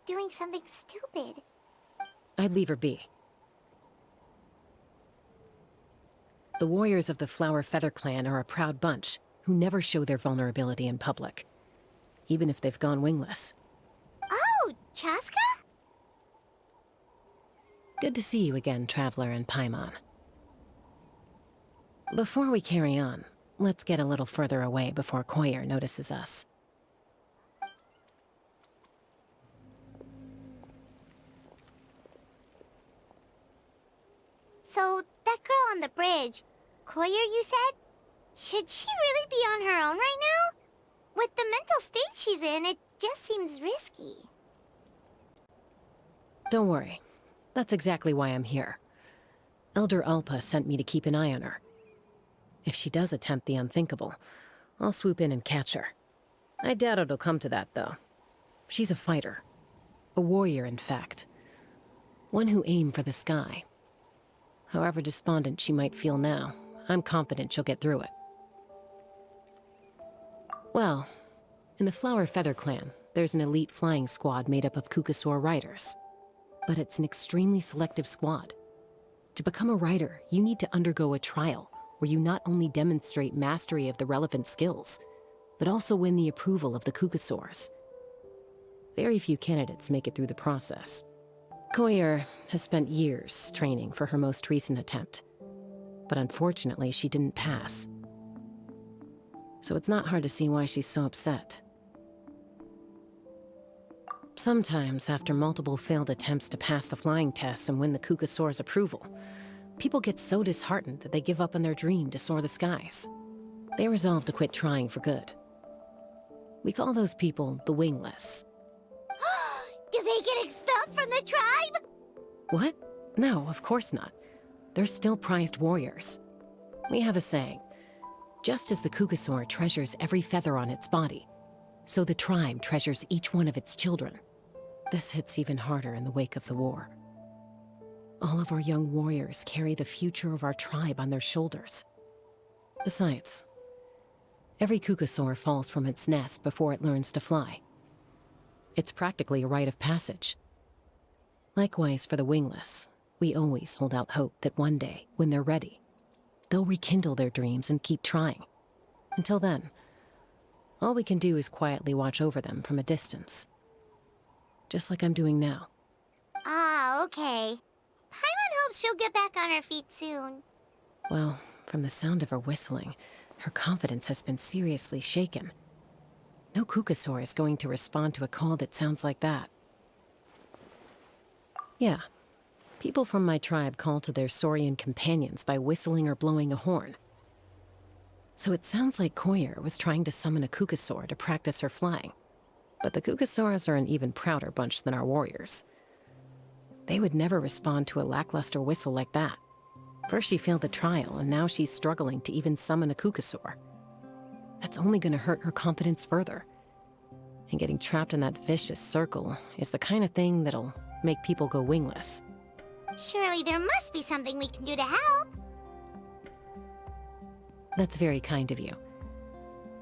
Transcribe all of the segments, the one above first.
doing something stupid. I'd leave her be. The warriors of the Flower Feather clan are a proud bunch who never show their vulnerability in public, even if they've gone wingless. Oh, Chasca? Good to see you again, Traveler and Paimon. Before we carry on, let's get a little further away before Koyer notices us. So, that girl on the bridge, Koyer, you said? Should she really be on her own right now? With the mental state she's in, it just seems risky. Don't worry. That's exactly why I'm here. Elder Alpa sent me to keep an eye on her. If she does attempt the unthinkable, I'll swoop in and catch her. I doubt it'll come to that, though. She's a fighter. A warrior, in fact. One who aimed for the sky. However despondent she might feel now, I'm confident she'll get through it. Well, in the Flower Feather clan, there's an elite flying squad made up of Kukasaur riders. But it's an extremely selective squad. To become a rider, you need to undergo a trial where you not only demonstrate mastery of the relevant skills, but also win the approval of the Kukasaurs. Very few candidates make it through the process. Koyer has spent years training for her most recent attempt, but unfortunately she didn't pass. So it's not hard to see why she's so upset. Sometimes, after multiple failed attempts to pass the flying test and win the Kukasaur's approval, people get so disheartened that they give up on their dream to soar the skies. They resolve to quit trying for good. We call those people the Wingless. Do they get expelled from the tribe? What? No, of course not. They're still prized warriors. We have a saying, just as the Kukasaur treasures every feather on its body, so the tribe treasures each one of its children. This hits even harder in the wake of the war. All of our young warriors carry the future of our tribe on their shoulders. Besides, every Kukasaur falls from its nest before it learns to fly. It's practically a rite of passage. Likewise for the Wingless, we always hold out hope that one day, when they're ready, they'll rekindle their dreams and keep trying. Until then, all we can do is quietly watch over them from a distance. Just like I'm doing now. Ah, okay. Paimon hopes she'll get back on her feet soon. Well, from the sound of her whistling, her confidence has been seriously shaken. No Kukasaur is going to respond to a call that sounds like that. Yeah, people from my tribe call to their saurian companions by whistling or blowing a horn. So it sounds like Koyer was trying to summon a Kukasaur to practice her flying. But the Kukasaurs are an even prouder bunch than our warriors. They would never respond to a lackluster whistle like that. First she failed the trial, and now she's struggling to even summon a Kukasaur. That's only going to hurt her confidence further. And getting trapped in that vicious circle is the kind of thing that'll make people go wingless. Surely there must be something we can do to help. That's very kind of you.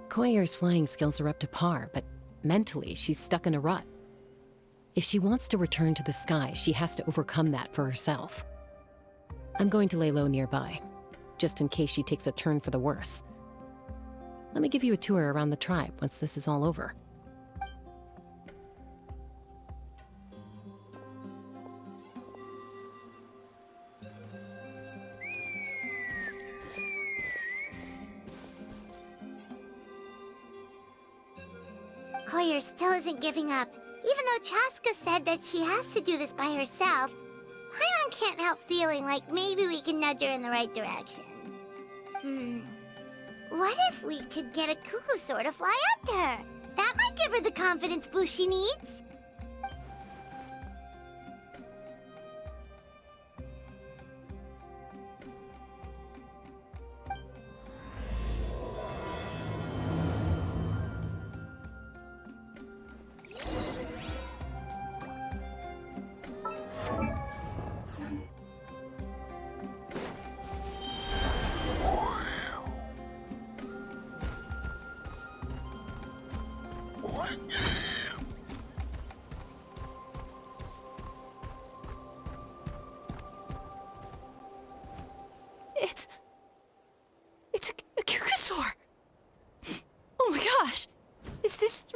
Koyer's flying skills are up to par, but mentally she's stuck in a rut. If she wants to return to the sky, she has to overcome that for herself. I'm going to lay low nearby, just in case she takes a turn for the worse. Let me give you a tour around the tribe once this is all over. Koyer still isn't giving up. Even though Chasca said that she has to do this by herself, Paimon can't help feeling like maybe we can nudge her in the right direction. What if we could get a Kukasaur to fly up to her? That might give her the confidence boost she needs.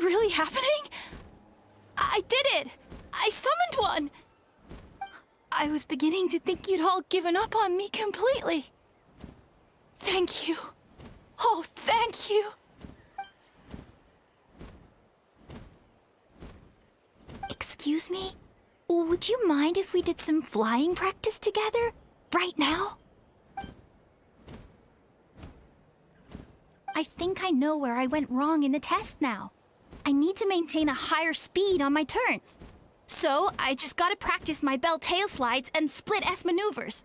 really happening? I did it! I summoned one! I was beginning to think you'd all given up on me completely. Thank you. Oh, thank you. Excuse me? Would you mind if we did some flying practice together? Right now? I think I know where I went wrong in the test now. I need to maintain a higher speed on my turns. So, I just gotta practice my bell tail slides and split S maneuvers.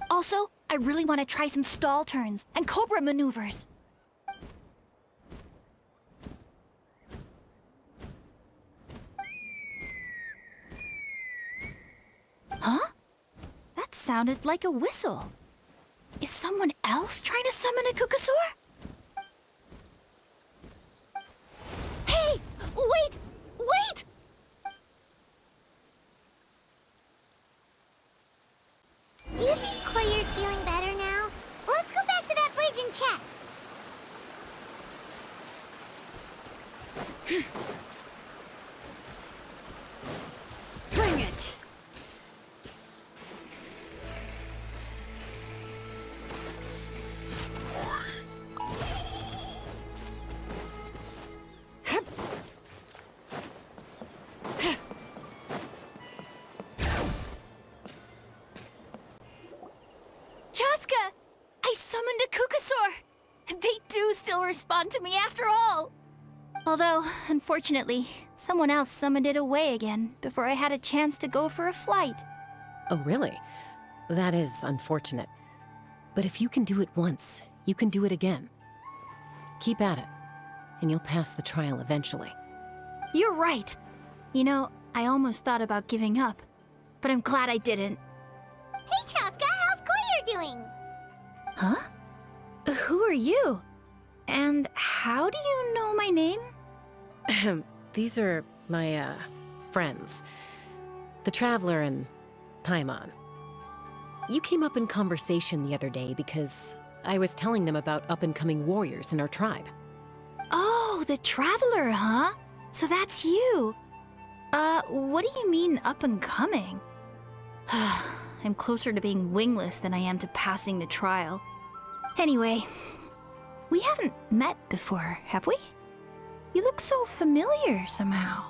Also, I really want to try some stall turns and cobra maneuvers. Huh? That sounded like a whistle. Is someone else trying to summon a Kukasaur? Hey! Wait! Wait! Do you think Koyer's feeling better now? Let's go back to that bridge and check. Bring it! Chasca! I summoned a Kukasaur! They do still respond to me after all! Although, unfortunately, someone else summoned it away again before I had a chance to go for a flight. Oh, really? That is unfortunate. But if you can do it once, you can do it again. Keep at it, and you'll pass the trial eventually. You're right. You know, I almost thought about giving up, but I'm glad I didn't. Hey, Chasca, how's Koyer doing? Huh? Who are you? And how do you know my name? These are my, friends. The Traveler and Paimon. You came up in conversation the other day because I was telling them about up-and-coming warriors in our tribe. Oh, the Traveler, huh? So that's you. What do you mean up-and-coming? I'm closer to being wingless than I am to passing the trial. Anyway, we haven't met before, have we? You look so familiar somehow.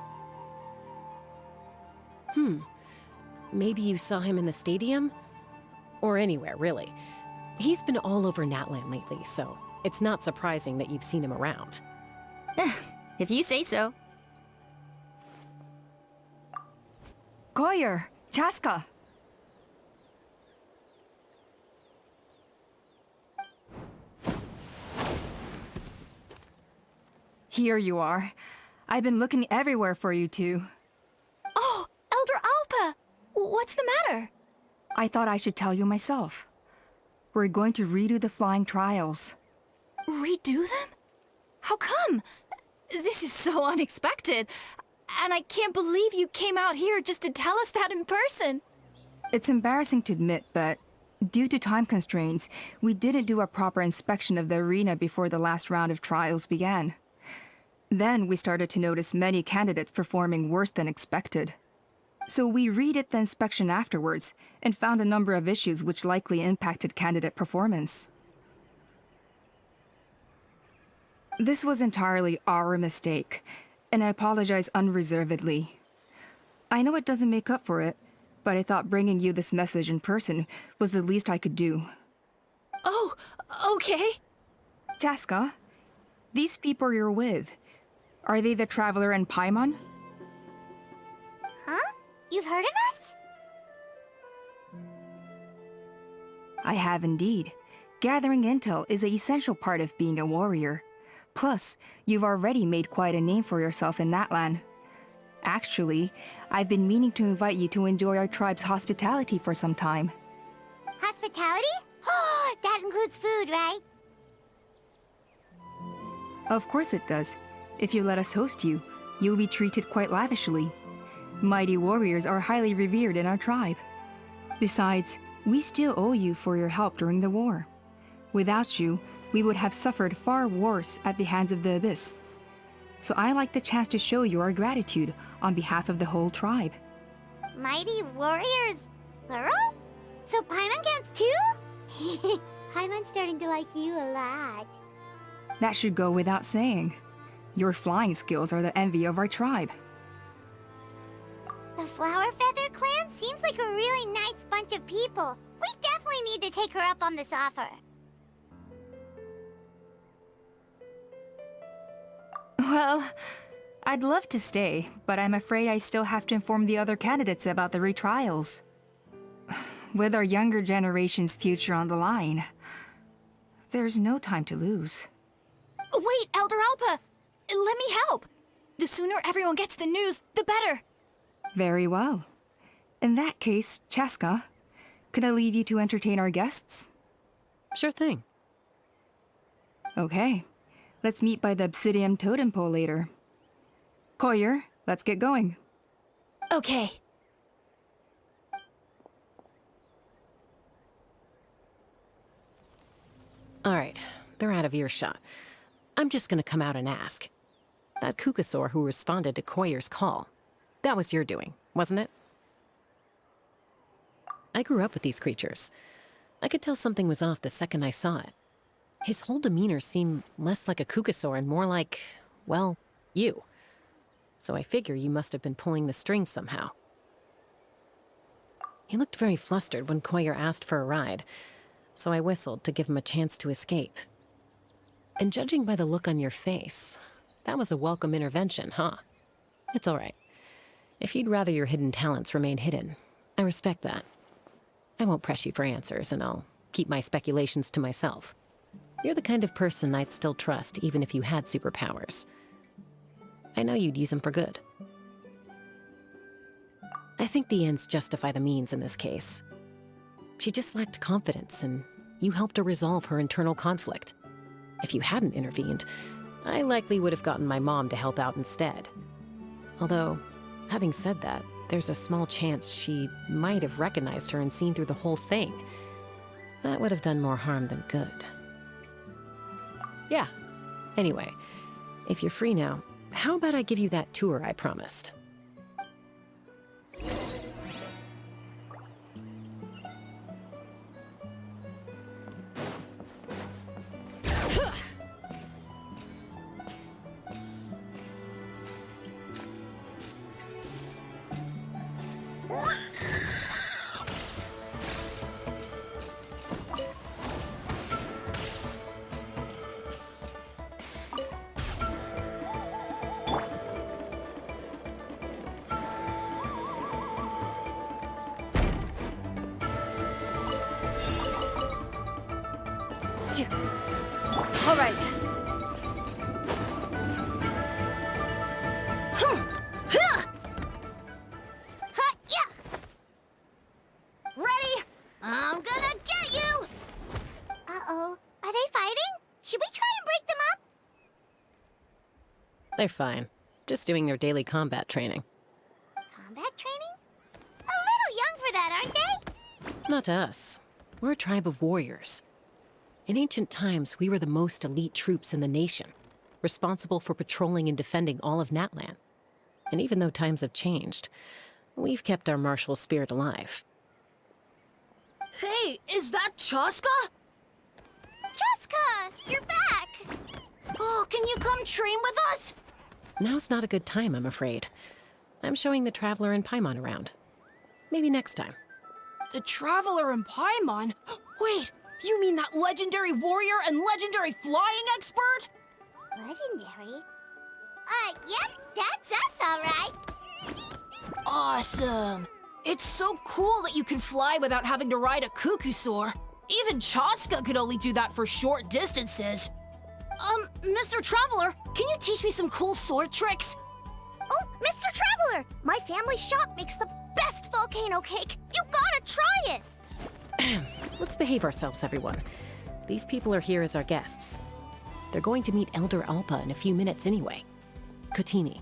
Maybe you saw him in the stadium? Or anywhere, really. He's been all over Natlan lately, so it's not surprising that you've seen him around. If you say so. Koyer, Chasca. Here you are. I've been looking everywhere for you two. Oh, Elder Alpa! What's the matter? I thought I should tell you myself. We're going to redo the flying trials. Redo them? How come? This is so unexpected. And I can't believe you came out here just to tell us that in person. It's embarrassing to admit, but due to time constraints, we didn't do a proper inspection of the arena before the last round of trials began. Then we started to notice many candidates performing worse than expected. So we redid the inspection afterwards and found a number of issues which likely impacted candidate performance. This was entirely our mistake, and I apologize unreservedly. I know it doesn't make up for it, but I thought bringing you this message in person was the least I could do. Oh, okay. Chasca, these people you're with, are they the Traveler and Paimon? Huh? You've heard of us? I have indeed. Gathering intel is an essential part of being a warrior. Plus, you've already made quite a name for yourself in Natlan. Actually, I've been meaning to invite you to enjoy our tribe's hospitality for some time. Hospitality? Oh, that includes food, right? Of course it does. If you let us host you, you'll be treated quite lavishly. Mighty warriors are highly revered in our tribe. Besides, we still owe you for your help during the war. Without you, we would have suffered far worse at the hands of the Abyss. So I like the chance to show you our gratitude on behalf of the whole tribe. Mighty warriors, plural? So Paimon counts too? Paimon's starting to like you a lot. That should go without saying. Your flying skills are the envy of our tribe. The Flower Feather clan seems like a really nice bunch of people. We definitely need to take her up on this offer. Well, I'd love to stay, but I'm afraid I still have to inform the other candidates about the retrials. With our younger generation's future on the line, there's no time to lose. Wait, Elder Alpa! Let me help! The sooner everyone gets the news, the better! Very well. In that case, Chasca, could I leave you to entertain our guests? Sure thing. Okay. Let's meet by the Obsidian Totem Pole later. Collier, let's get going. Okay. All right, they're out of earshot. I'm just gonna come out and ask. That Kukasaur who responded to Koyer's call, that was your doing, wasn't it? I grew up with these creatures. I could tell something was off the second I saw it. His whole demeanor seemed less like a Kukasaur and more like, well, you. So I figure you must have been pulling the strings somehow. He looked very flustered when Koyer asked for a ride, so I whistled to give him a chance to escape. And judging by the look on your face, that was a welcome intervention, huh? It's all right. If you'd rather your hidden talents remain hidden, I respect that. I won't press you for answers, and I'll keep my speculations to myself. You're the kind of person I'd still trust even if you had superpowers. I know you'd use them for good. I think the ends justify the means in this case. She just lacked confidence, and you helped her resolve her internal conflict. If you hadn't intervened, I likely would have gotten my mom to help out instead. Although, having said that, there's a small chance she might have recognized her and seen through the whole thing. That would have done more harm than good. Yeah. Anyway, if you're free now, how about I give you that tour I promised? All right. Ready? I'm gonna get you! Uh-oh. Are they fighting? Should we try and break them up? They're fine. Just doing their daily combat training. Combat training? A little young for that, aren't they? Not to us. We're a tribe of warriors. In ancient times, we were the most elite troops in the nation, responsible for patrolling and defending all of Natlan. And even though times have changed, we've kept our martial spirit alive. Hey, is that Chasca? Chasca, you're back! Oh, can you come train with us? Now's not a good time, I'm afraid. I'm showing the Traveler and Paimon around. Maybe next time. The Traveler and Paimon? Wait, you mean that legendary warrior and legendary flying expert? Legendary? Yep, that's us, all right. Awesome. It's so cool that you can fly without having to ride a Kukusaur. Even Chasca could only do that for short distances. Mr. Traveler, can you teach me some cool sword tricks? Oh, Mr. Traveler! My family shop makes the best volcano cake. You gotta try it! Let's behave ourselves, everyone. These people are here as our guests. They're going to meet Elder Alpa in a few minutes anyway. Kotini,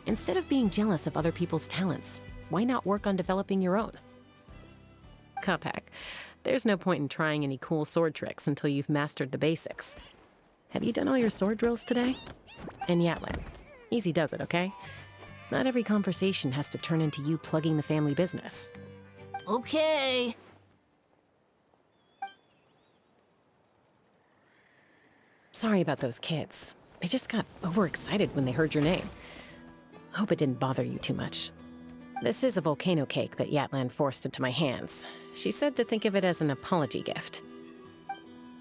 instead of being jealous of other people's talents, why not work on developing your own? Kapak, There's no point in trying any cool sword tricks until you've mastered the basics. Have you done all your sword drills today? And Yatlan, easy does it, okay? Not every conversation has to turn into you plugging the family business. Okay. Sorry about those kids. They just got overexcited when they heard your name. I hope it didn't bother you too much. This is a volcano cake that Yatlan forced into my hands. She said to think of it as an apology gift.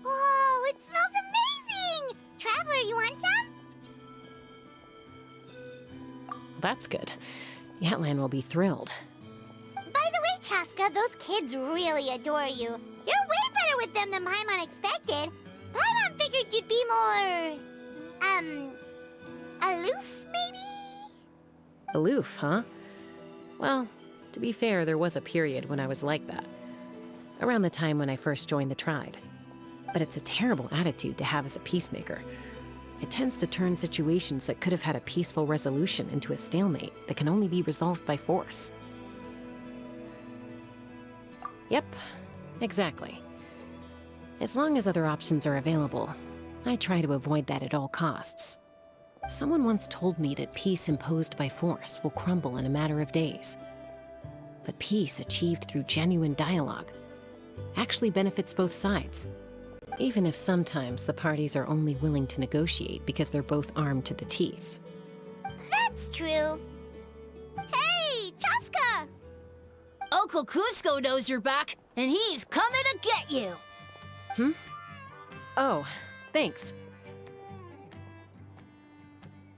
Whoa, it smells amazing! Traveler, you want some? That's good. Yatlan will be thrilled. By the way, Chasca, those kids really adore you. You're way better with them than Paimon expected. Paimon figured you'd be more... aloof, maybe? Aloof, huh? Well, to be fair, there was a period when I was like that. Around the time when I first joined the tribe. But it's a terrible attitude to have as a peacemaker. It tends to turn situations that could have had a peaceful resolution into a stalemate that can only be resolved by force. Yep, exactly. As long as other options are available, I try to avoid that at all costs. Someone once told me that peace imposed by force will crumble in a matter of days. But peace achieved through genuine dialogue actually benefits both sides, even if sometimes the parties are only willing to negotiate because they're both armed to the teeth. That's true. Hey, Chasca! Uncle Cusco knows you're back, and he's coming to get you. Oh, thanks.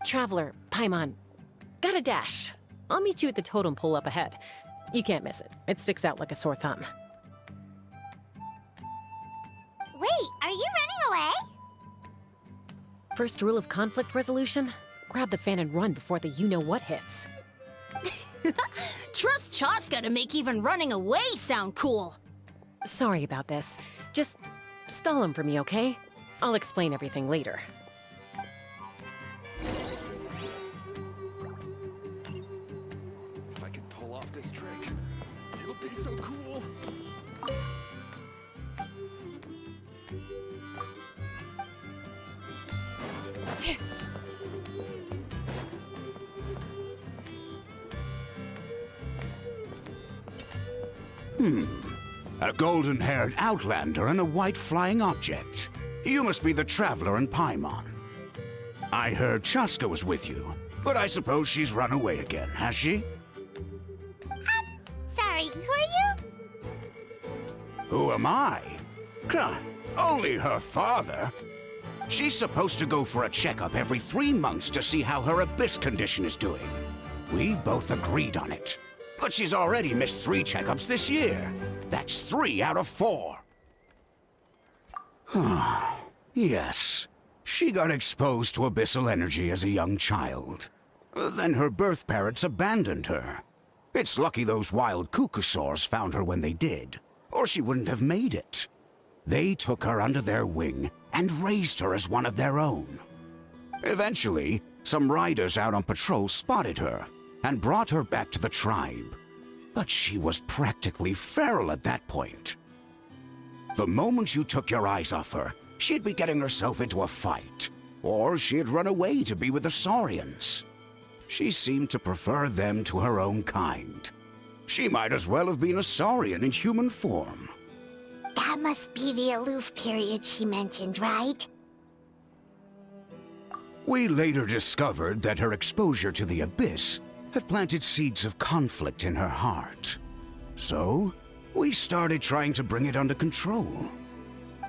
Traveler, Paimon, gotta dash. I'll meet you at the totem pole up ahead. You can't miss it. It sticks out like a sore thumb. Wait, are you running away? First rule of conflict resolution? Grab the fan and run before the you-know-what hits. Trust Chasca to make even running away sound cool. Sorry about this. Just stall him for me, okay? I'll explain everything later. If I could pull off this trick, it would be so cool. A golden-haired outlander and a white flying object. You must be the traveler in Paimon. I heard Chasca was with you, but I suppose she's run away again, has she? Sorry, who are you? Who am I? Only her father. She's supposed to go for a checkup every 3 months to see how her abyss condition is doing. We both agreed on it. But she's already missed 3 checkups this year. That's 3 out of 4. Yes. She got exposed to abyssal energy as a young child. Then her birth parents abandoned her. It's lucky those wild cucusaurs found her when they did, or she wouldn't have made it. They took her under their wing and raised her as one of their own. Eventually, some riders out on patrol spotted her and brought her back to the tribe. But she was practically feral at that point. The moment you took your eyes off her, she'd be getting herself into a fight, or she'd run away to be with the Saurians. She seemed to prefer them to her own kind. She might as well have been a Saurian in human form. That must be the aloof period she mentioned, right? We later discovered that her exposure to the abyss had planted seeds of conflict in her heart. So, we started trying to bring it under control.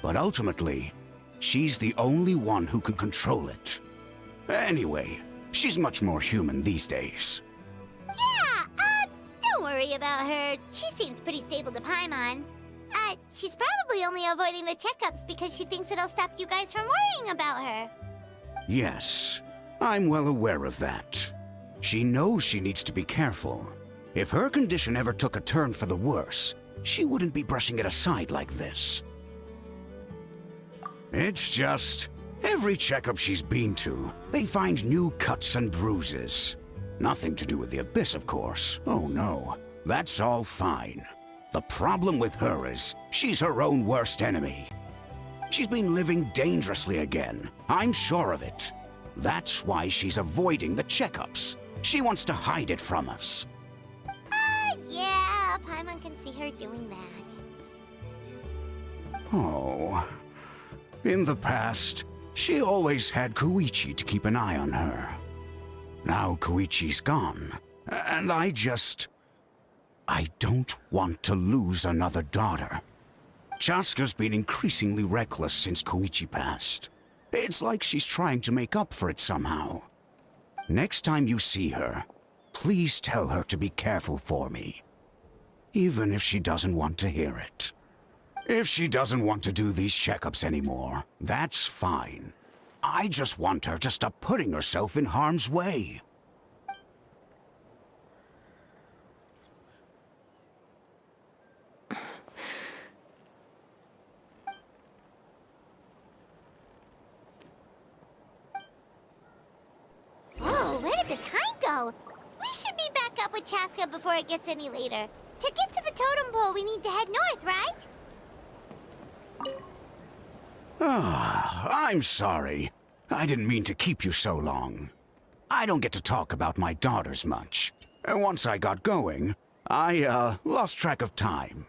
But ultimately, she's the only one who can control it. Anyway, she's much more human these days. Yeah, don't worry about her. She seems pretty stable to Paimon. She's probably only avoiding the checkups because she thinks it'll stop you guys from worrying about her. Yes, I'm well aware of that. She knows she needs to be careful. If her condition ever took a turn for the worse, she wouldn't be brushing it aside like this. It's just, every checkup she's been to, they find new cuts and bruises. Nothing to do with the abyss, of course. Oh no, that's all fine. The problem with her is she's her own worst enemy. She's been living dangerously again. I'm sure of it. That's why she's avoiding the checkups. She wants to hide it from us. Yeah, Paimon can see her doing that. Oh. In the past, she always had Koichi to keep an eye on her. Now Koichi's gone, and I don't want to lose another daughter. Chasca's been increasingly reckless since Koichi passed. It's like she's trying to make up for it somehow. Next time you see her, please tell her to be careful for me. Even if she doesn't want to hear it. If she doesn't want to do these checkups anymore, that's fine. I just want her to stop putting herself in harm's way. Whoa, where did the time go? We should be back up with Chasca before it gets any later. To get to the totem pole, we need to head north, right? I'm sorry. I didn't mean to keep you so long. I don't get to talk about my daughters much. Once I got going, I lost track of time.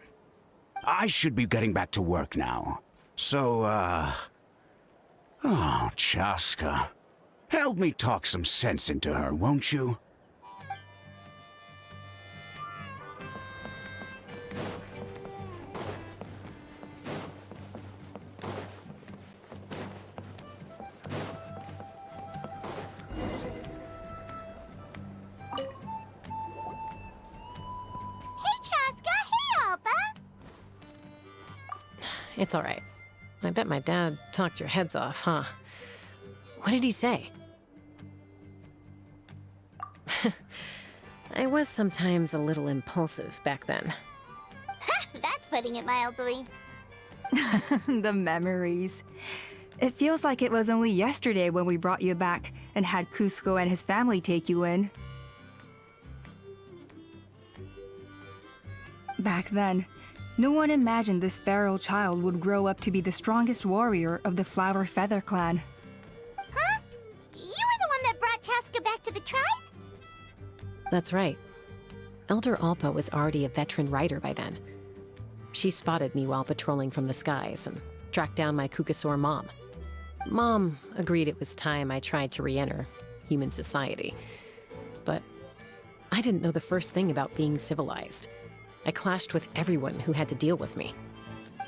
I should be getting back to work now. So, oh, Chasca. Help me talk some sense into her, won't you? It's all right. I bet my dad talked your heads off, huh? What did he say? I was sometimes a little impulsive back then. That's putting it mildly. The memories. It feels like it was only yesterday when we brought you back and had Cusco and his family take you in. Back then, no one imagined this feral child would grow up to be the strongest warrior of the Flower Feather clan. Huh? You were the one that brought Chasca back to the tribe? That's right. Elder Alpa was already a veteran rider by then. She spotted me while patrolling from the skies and tracked down my Kukasaur mom. Mom agreed it was time I tried to re-enter human society. But I didn't know the first thing about being civilized. I clashed with everyone who had to deal with me.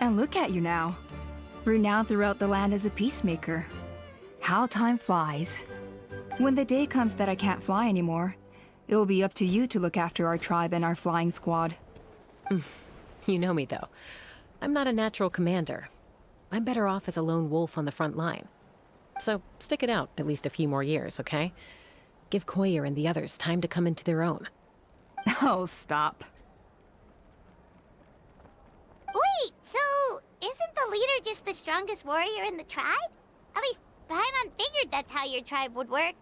And look at you now, renowned throughout the land as a peacemaker. How time flies. When the day comes that I can't fly anymore, it will be up to you to look after our tribe and our flying squad. You know me, though. I'm not a natural commander. I'm better off as a lone wolf on the front line. So stick it out at least a few more years, okay? Give Koyer and the others time to come into their own. Oh, stop. Wait, so isn't the leader just the strongest warrior in the tribe? At least Paimon figured that's how your tribe would work.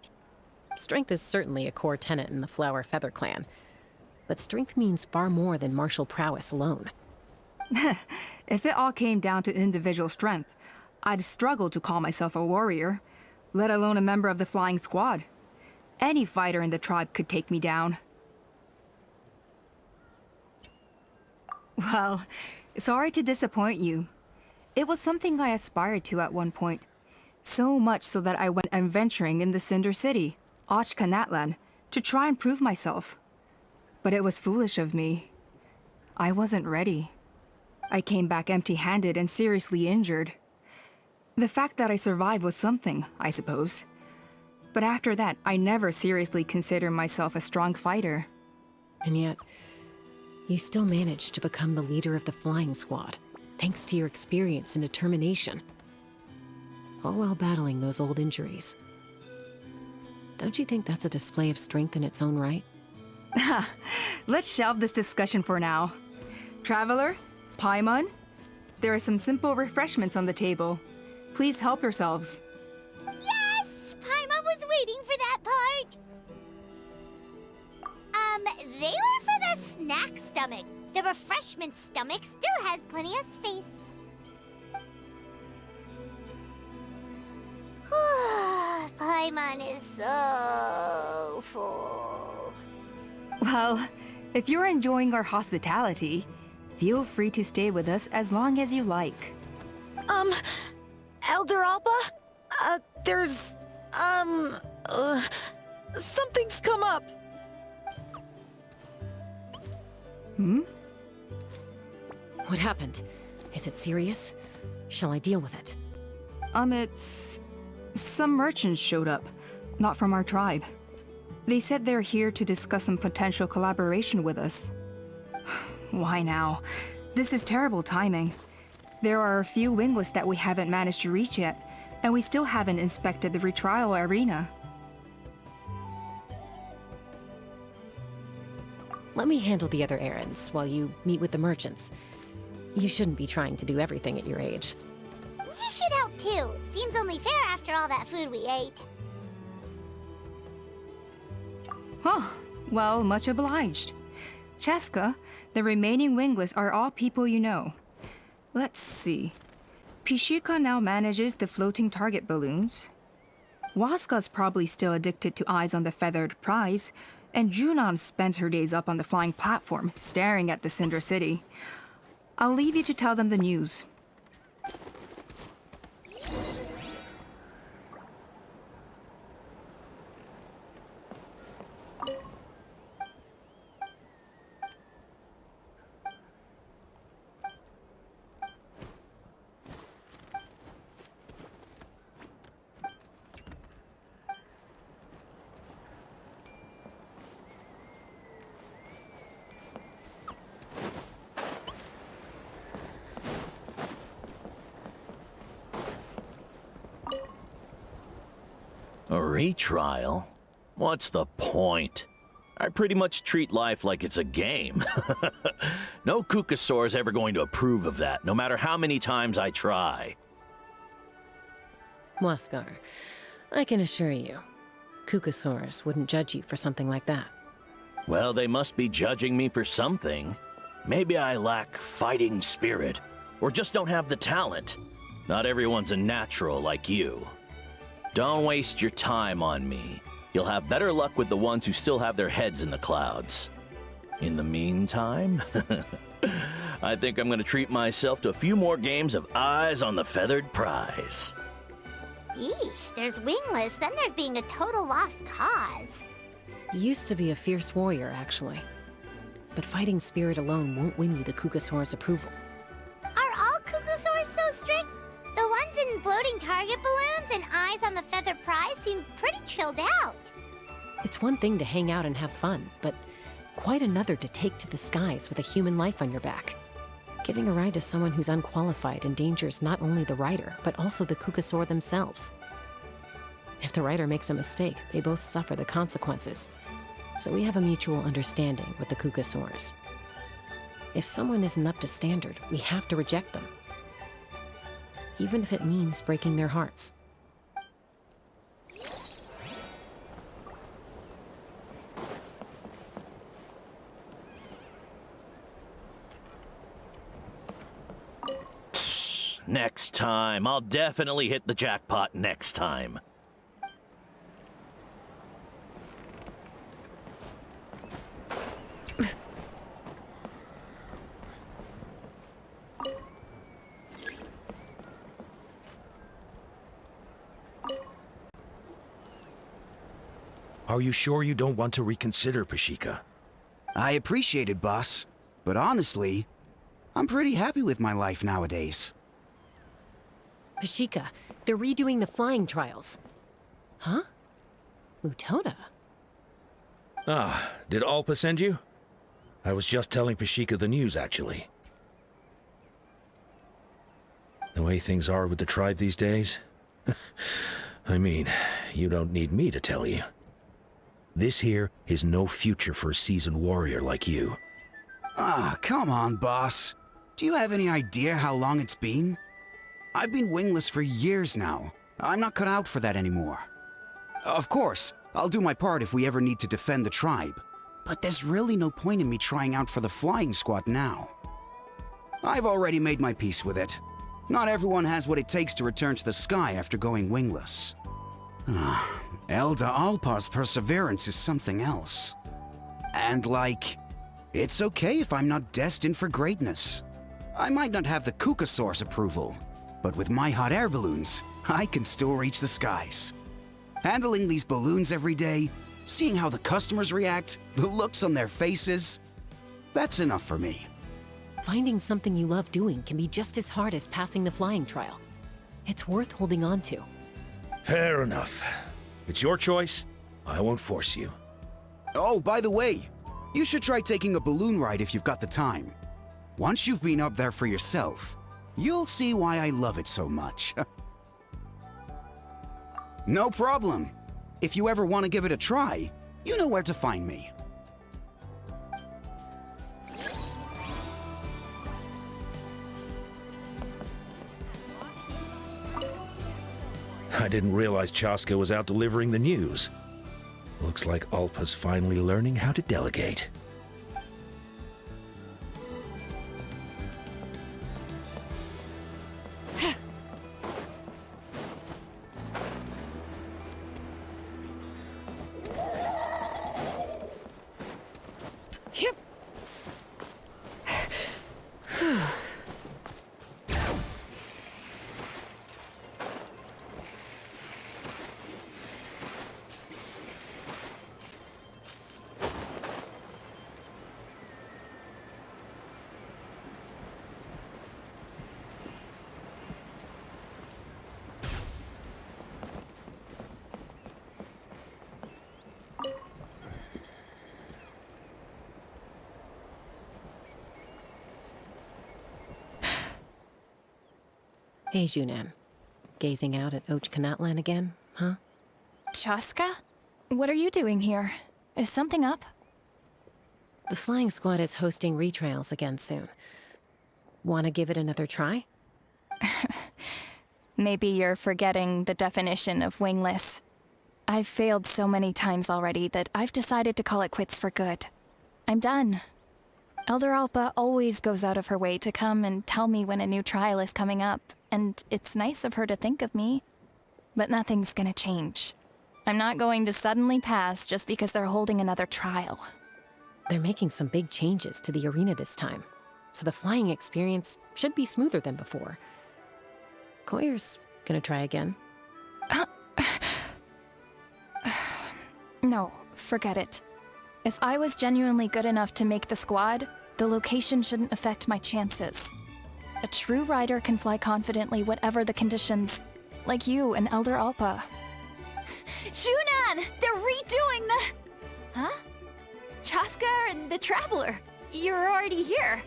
Strength is certainly a core tenet in the Flower Feather clan. But strength means far more than martial prowess alone. If it all came down to individual strength, I'd struggle to call myself a warrior, let alone a member of the flying squad. Any fighter in the tribe could take me down. Well, sorry to disappoint you. It was something I aspired to at one point. So much so that I went adventuring in the Cinder City, Ochkanatlan, to try and prove myself. But it was foolish of me. I wasn't ready. I came back empty-handed and seriously injured. The fact that I survived was something, I suppose. But after that, I never seriously considered myself a strong fighter. And yet, you still managed to become the leader of the flying squad, thanks to your experience and determination. All while battling those old injuries. Don't you think that's a display of strength in its own right? Let's shelve this discussion for now. Traveler, Paimon, there are some simple refreshments on the table. Please help yourselves. Yes! Paimon was waiting for that part! They were for the snack stomach. The refreshment stomach still has plenty of space. Paimon is so full. Well, if you're enjoying our hospitality, feel free to stay with us as long as you like. Elder Alba? Something's come up. What happened? Is it serious? Shall I deal with it? It's... Some merchants showed up, not from our tribe. They said they're here to discuss some potential collaboration with us. Why now? This is terrible timing. There are a few Wingless that we haven't managed to reach yet, and we still haven't inspected the retrial arena. Let me handle the other errands while you meet with the merchants. You shouldn't be trying to do everything at your age. You should help too. Seems only fair after all that food we ate. Huh. Well, much obliged. Chasca, the remaining Wingless are all people you know. Let's see. Pishika now manages the floating target balloons. Waska's probably still addicted to Eyes on the Feathered Prize, and Junon spends her days up on the flying platform, staring at the Cinder City. I'll leave you to tell them the news. A retrial? What's the point? I pretty much treat life like it's a game. No Kukasaur's ever going to approve of that, no matter how many times I try. Waskar, I can assure you, Kukasaurs wouldn't judge you for something like that. Well, they must be judging me for something. Maybe I lack fighting spirit, or just don't have the talent. Not everyone's a natural like you. Don't waste your time on me. You'll have better luck with the ones who still have their heads in the clouds. In the meantime, I think I'm gonna treat myself to a few more games of Eyes on the Feathered Prize. Yeesh, there's Wingless, then there's being a total lost cause. You used to be a fierce warrior, actually. But fighting spirit alone won't win you the Kukasaur's approval. Are all Kukasaurs so strict? The ones in floating target balloons and Eyes on the Feathered Prize seem pretty chilled out. It's one thing to hang out and have fun, but quite another to take to the skies with a human life on your back. Giving a ride to someone who's unqualified endangers not only the rider, but also the Kukasaur themselves. If the rider makes a mistake, they both suffer the consequences. So we have a mutual understanding with the Kukasaurs. If someone isn't up to standard, we have to reject them. Even if it means breaking their hearts. Next time. I'll definitely hit the jackpot next time. Are you sure you don't want to reconsider, Pashika? I appreciate it, boss. But honestly, I'm pretty happy with my life nowadays. Pashika, they're redoing the flying trials. Huh? Mutoda? Ah, did Alpa send you? I was just telling Pashika the news, actually. The way things are with the tribe these days? I mean, you don't need me to tell you. This here is no future for a seasoned warrior like you. Ah, come on, boss. Do you have any idea how long it's been? I've been wingless for years now. I'm not cut out for that anymore. Of course, I'll do my part if we ever need to defend the tribe. But there's really no point in me trying out for the flying squad now. I've already made my peace with it. Not everyone has what it takes to return to the sky after going wingless. Elder Alpa's perseverance is something else. And it's okay if I'm not destined for greatness. I might not have the Kukasaur's approval, but with my hot air balloons, I can still reach the skies. Handling these balloons every day, seeing how the customers react, the looks on their faces, that's enough for me. Finding something you love doing can be just as hard as passing the flying trial. It's worth holding on to. Fair enough. It's your choice. I won't force you. Oh, by the way, you should try taking a balloon ride if you've got the time. Once you've been up there for yourself, you'll see why I love it so much. No problem. If you ever want to give it a try, you know where to find me. I didn't realize Chasca was out delivering the news. Looks like Alpa's finally learning how to delegate. Hey, Junan. Gazing out at Tlalocan again, huh? Chasca? What are you doing here? Is something up? The flying squad is hosting retrials again soon. Want to give it another try? Maybe you're forgetting the definition of wingless. I've failed so many times already that I've decided to call it quits for good. I'm done. Elder Alpa always goes out of her way to come and tell me when a new trial is coming up, and it's nice of her to think of me. But nothing's gonna change. I'm not going to suddenly pass just because they're holding another trial. They're making some big changes to the arena this time, so the flying experience should be smoother than before. Koyer's gonna try again. No, forget it. If I was genuinely good enough to make the squad, the location shouldn't affect my chances. A true rider can fly confidently whatever the conditions, like you and Elder Alpa. Junan! They're redoing the... Huh? Chasca and the Traveler. You're already here.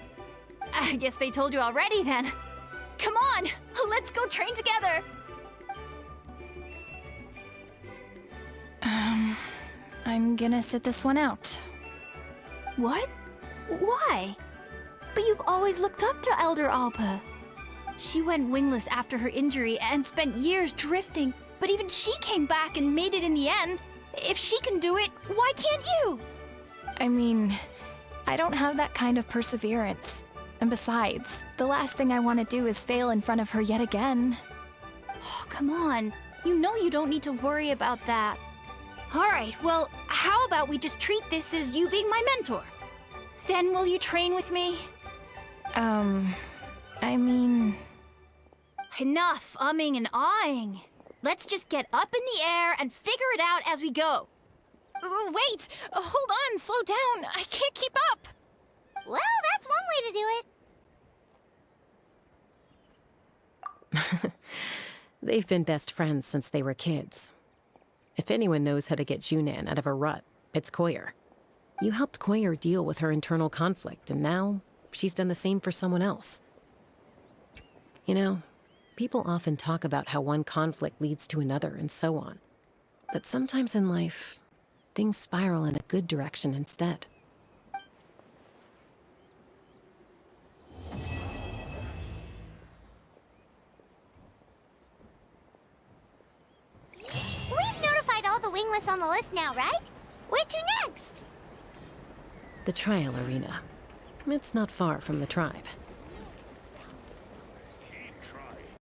I guess they told you already then. Come on, let's go train together. I'm gonna sit this one out. What? Why? But you've always looked up to Elder Alpa. She went wingless after her injury and spent years drifting, but even she came back and made it in the end. If she can do it, why can't you? I mean, I don't have that kind of perseverance. And besides, the last thing I want to do is fail in front of her yet again. Oh, come on. You know you don't need to worry about that. Alright, well, how about we just treat this as you being my mentor? Then will you train with me? I mean... Enough umming and ahhing. Let's just get up in the air and figure it out as we go. Wait! Hold on, slow down! I can't keep up! Well, that's one way to do it. They've been best friends since they were kids. If anyone knows how to get Junan out of a rut, it's Koyer. You helped Koyer deal with her internal conflict, and now she's done the same for someone else. You know, people often talk about how one conflict leads to another and so on. But sometimes in life, things spiral in a good direction instead. We've notified all the wingless on the list now, right? Where to next? The trial arena. It's not far from the tribe.